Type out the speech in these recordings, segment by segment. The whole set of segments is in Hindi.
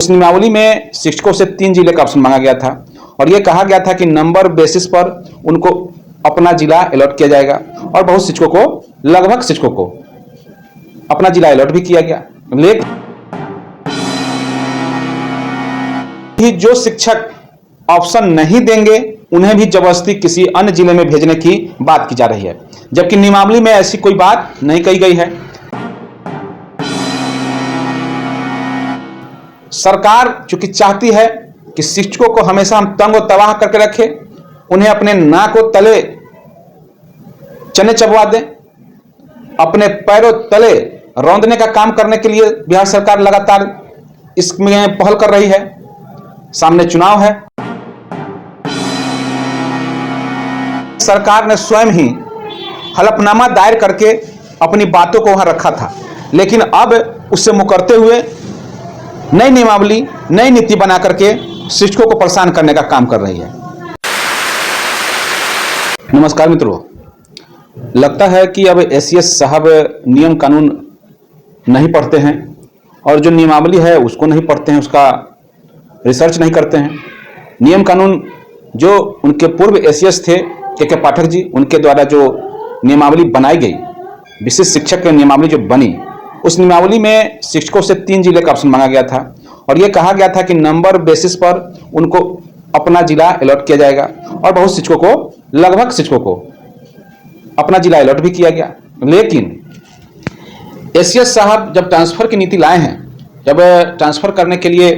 इस नियमावली में शिक्षकों से 3 जिले का ऑप्शन मांगा गया था और यह कहा गया था कि नंबर बेसिस पर उनको अपना जिला अलॉट किया जाएगा और बहुत शिक्षकों को, लगभग शिक्षकों को अपना जिला अलॉट भी किया गया। लेकिन जो शिक्षक ऑप्शन नहीं देंगे उन्हें भी जबरदस्ती किसी अन्य जिले में भेजने की बात की जा रही है, जबकि नियमावली में ऐसी कोई बात नहीं कही गई है। सरकार चूंकि चाहती है कि शिक्षकों को हमेशा हम तंग और तबाह करके रखें, उन्हें अपने नाक और तले चने चबवा दें, अपने पैरों तले रौंदने का काम करने के लिए बिहार सरकार लगातार इसमें पहल कर रही है। सामने चुनाव है, सरकार ने स्वयं ही हलफनामा दायर करके अपनी बातों को वहां रखा था, लेकिन अब उससे मुकरते हुए नई नियमावली, नई नीति बना करके शिक्षकों को परेशान करने का काम कर रही है। नमस्कार मित्रों, लगता है कि अब एसीएस साहब नियम कानून नहीं पढ़ते हैं और जो नियमावली है उसको नहीं पढ़ते हैं, उसका रिसर्च नहीं करते हैं। नियम कानून जो उनके पूर्व एसीएस थे के पाठक जी, उनके द्वारा जो नियमावली बनाई गई, विशिष्ट शिक्षक की नियमावली जो बनी, उस नियमावली में शिक्षकों से 3 जिले का ऑप्शन मांगा गया था और यह कहा गया था कि नंबर बेसिस पर उनको अपना जिला अलॉट किया जाएगा और बहुत शिक्षकों को, लगभग शिक्षकों को अपना जिला अलॉट भी किया गया। लेकिन एसीएस साहब जब ट्रांसफर की नीति लाए हैं, जब ट्रांसफर करने के लिए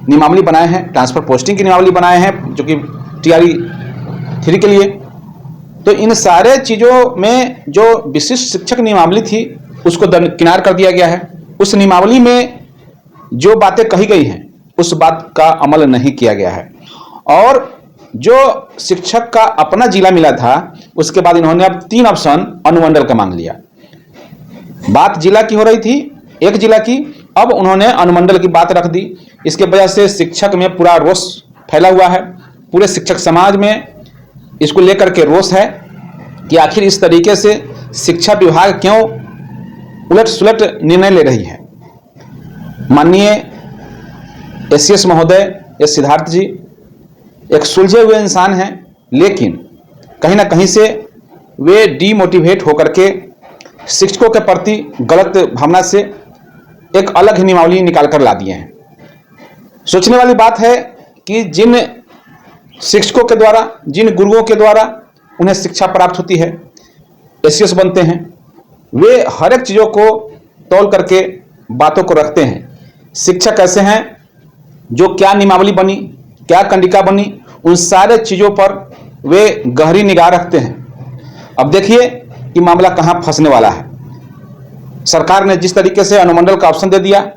नियमावली बनाए हैं, ट्रांसफर पोस्टिंग की नियमावली बनाए हैं जो कि TRE 3 के लिए, तो इन सारे चीज़ों में जो विशिष्ट शिक्षक नियमावली थी उसको दरकिनार कर दिया गया है। उस नियमावली में जो बातें कही गई हैं उस बात का अमल नहीं किया गया है और जो शिक्षक का अपना जिला मिला था उसके बाद इन्होंने अब 3 ऑप्शन अनुमंडल का मांग लिया। बात जिला की हो रही थी, एक जिला की, अब उन्होंने अनुमंडल की बात रख दी। इसके वजह से शिक्षक में पूरा रोष फैला हुआ है, पूरे शिक्षक समाज में इसको लेकर के रोष है कि आखिर इस तरीके से शिक्षा विभाग क्यों उलट सुलट निर्णय ले रही है। माननीय एसीएस महोदय एस सिद्धार्थ जी एक सुलझे हुए इंसान हैं, लेकिन कहीं ना कहीं से वे डीमोटिवेट होकर के शिक्षकों के प्रति गलत भावना से एक अलग ही नियमावली निकाल कर ला दिए हैं। सोचने वाली बात है कि जिन शिक्षकों के द्वारा, जिन गुरुओं के द्वारा उन्हें शिक्षा प्राप्त होती है, एसीएस बनते हैं, वे हर एक चीज़ों को तौल करके बातों को रखते हैं। शिक्षक ऐसे हैं जो क्या नियमावली बनी, क्या कंडिका बनी, उन सारे चीज़ों पर वे गहरी निगाह रखते हैं। अब देखिए कि मामला कहाँ फंसने वाला है। सरकार ने जिस तरीके से अनुमंडल का ऑप्शन दे दिया,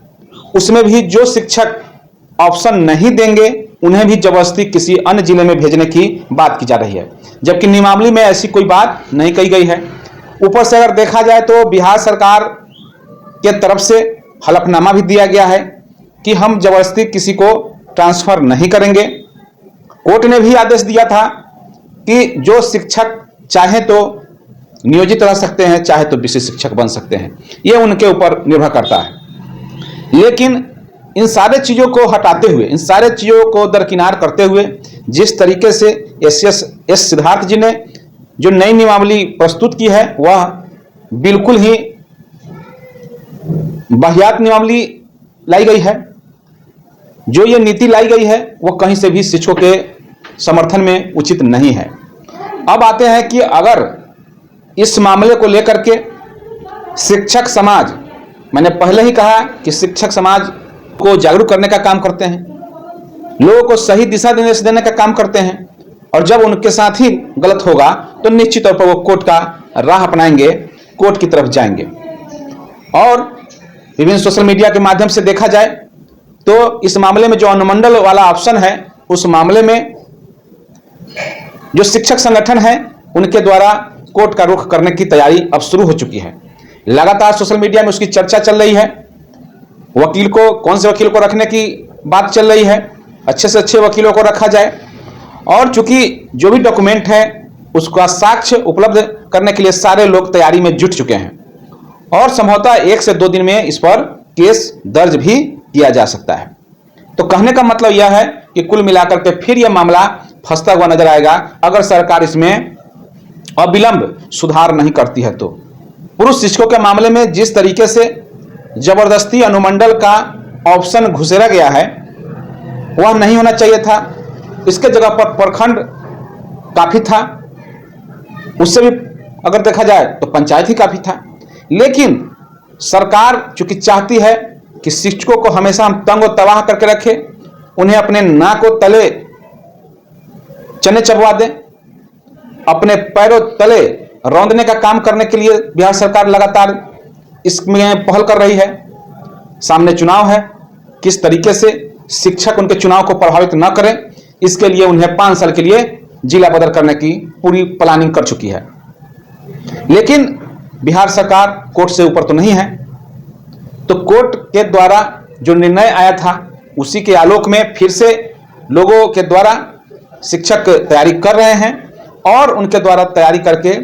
उसमें भी जो शिक्षक ऑप्शन नहीं देंगे उन्हें भी जबरदस्ती किसी अन्य जिले में भेजने की बात की जा रही है, जबकि नियमावली में ऐसी कोई बात नहीं कही गई है। ऊपर से अगर देखा जाए तो बिहार सरकार के तरफ से हलफनामा भी दिया गया है कि हम जबरदस्ती किसी को ट्रांसफर नहीं करेंगे। कोर्ट ने भी आदेश दिया था कि जो शिक्षक चाहे तो नियोजित रह सकते हैं, चाहे तो विशिष्ट शिक्षक बन सकते हैं, यह उनके ऊपर निर्भर करता है। लेकिन इन सारे चीज़ों को हटाते हुए, इन सारे चीज़ों को दरकिनार करते हुए जिस तरीके से एस सिद्धार्थ जी ने जो नई नियमावली प्रस्तुत की है वह बिल्कुल ही वाहियात नियमावली लाई गई है। जो ये नीति लाई गई है वह कहीं से भी शिक्षकों के समर्थन में उचित नहीं है। अब आते हैं कि अगर इस मामले को लेकर के शिक्षक समाज, मैंने पहले ही कहा कि शिक्षक समाज को जागरूक करने का काम करते हैं, लोगों को सही दिशा निर्देश देने का काम करते हैं, और जब उनके साथ ही गलत होगा तो निश्चित तौर पर वो कोर्ट का राह अपनाएंगे, कोर्ट की तरफ जाएंगे। और विभिन्न सोशल मीडिया के माध्यम से देखा जाए तो इस मामले में जो अनुमंडल वाला ऑप्शन है, उस मामले में जो शिक्षक संगठन है उनके द्वारा कोर्ट का रुख करने की तैयारी अब शुरू हो चुकी है। लगातार सोशल मीडिया में उसकी चर्चा चल रही है। वकील को, कौन से वकील को रखने की बात चल रही है, अच्छे से अच्छे वकीलों को रखा जाए, और चूंकि जो भी डॉक्यूमेंट है उसका साक्ष्य उपलब्ध करने के लिए सारे लोग तैयारी में जुट चुके हैं और संभवतः 1 से 2 दिन में इस पर केस दर्ज भी किया जा सकता है। तो कहने का मतलब यह है कि कुल मिलाकर के फिर यह मामला फंसता हुआ नजर आएगा अगर सरकार इसमें अविलंब सुधार नहीं करती है। तो पुरुष शिक्षकों के मामले में जिस तरीके से जबरदस्ती अनुमंडल का ऑप्शन घुसेरा गया है वह नहीं होना चाहिए था। इसके जगह पर प्रखंड काफी था, उससे भी अगर देखा जाए तो पंचायत ही काफी था। लेकिन सरकार चूंकि चाहती है कि शिक्षकों को हमेशा हम तंग और तबाह करके रखें, उन्हें अपने नाक और तले चने चबवा दें, अपने पैरों तले रौंदने का काम करने के लिए बिहार सरकार लगातार इसमें पहल कर रही है। सामने चुनाव है, किस तरीके से शिक्षक उनके चुनाव को प्रभावित न करें, इसके लिए उन्हें 5 साल के लिए जिला बदल करने की पूरी प्लानिंग कर चुकी है। लेकिन बिहार सरकार कोर्ट से ऊपर तो नहीं है, तो कोर्ट के द्वारा जो निर्णय आया था उसी के आलोक में फिर से लोगों के द्वारा शिक्षक तैयारी कर रहे हैं और उनके द्वारा तैयारी करके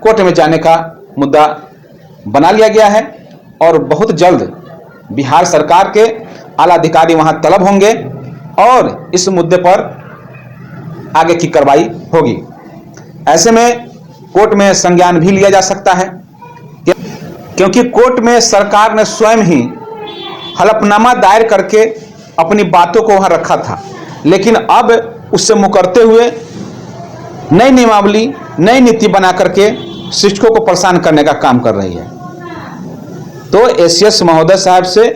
कोर्ट में जाने का मुद्दा बना लिया गया है। और बहुत जल्द बिहार सरकार के आला अधिकारी वहां तलब होंगे और इस मुद्दे पर आगे की कार्रवाई होगी। ऐसे में कोर्ट में संज्ञान भी लिया जा सकता है, क्योंकि कोर्ट में सरकार ने स्वयं ही हलफनामा दायर करके अपनी बातों को वहां रखा था, लेकिन अब उससे मुकरते हुए नई नियमावली, नई नीति बना करके शिक्षकों को परेशान करने का काम कर रही है। तो एसीएस महोदय साहब से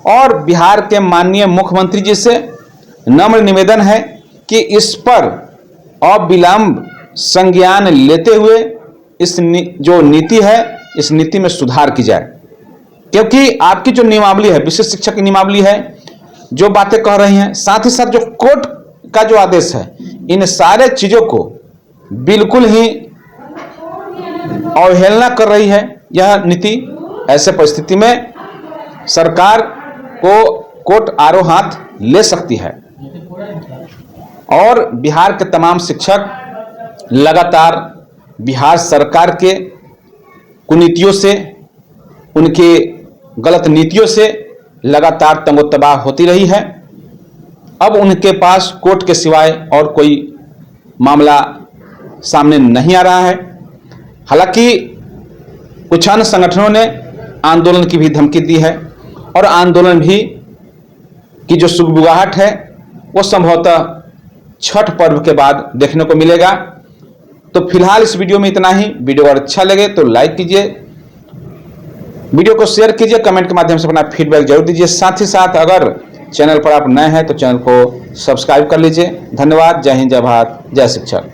और बिहार के माननीय मुख्यमंत्री जी से नम्र निवेदन है कि इस पर अविलंब संज्ञान लेते हुए इस जो नीति है इस नीति में सुधार की जाए, क्योंकि आपकी जो नियमावली है, विशेष शिक्षक की नियमावली है, जो बातें कह रही हैं, साथ ही साथ जो कोर्ट का जो आदेश है, इन सारे चीजों को बिल्कुल ही अवहेलना कर रही है यह नीति। ऐसे परिस्थिति में सरकार को कोर्ट आड़ो हाथ ले सकती है और बिहार के तमाम शिक्षक लगातार बिहार सरकार के कुनीतियों से, उनके गलत नीतियों से लगातार तंगोतबाह होती रही है। अब उनके पास कोर्ट के सिवाय और कोई मामला सामने नहीं आ रहा है। हालांकि कुछ अन्य संगठनों ने आंदोलन की भी धमकी दी है और आंदोलन भी की जो सुगबुगाहट है वो संभवतः छठ पर्व के बाद देखने को मिलेगा। तो फिलहाल इस वीडियो में इतना ही। वीडियो अगर अच्छा लगे तो लाइक कीजिए, वीडियो को शेयर कीजिए, कमेंट के माध्यम से अपना फीडबैक जरूर दीजिए। साथ ही साथ अगर चैनल पर आप नए हैं तो चैनल को सब्सक्राइब कर लीजिए। धन्यवाद। जय हिंद, जय भारत, जय शिक्षक।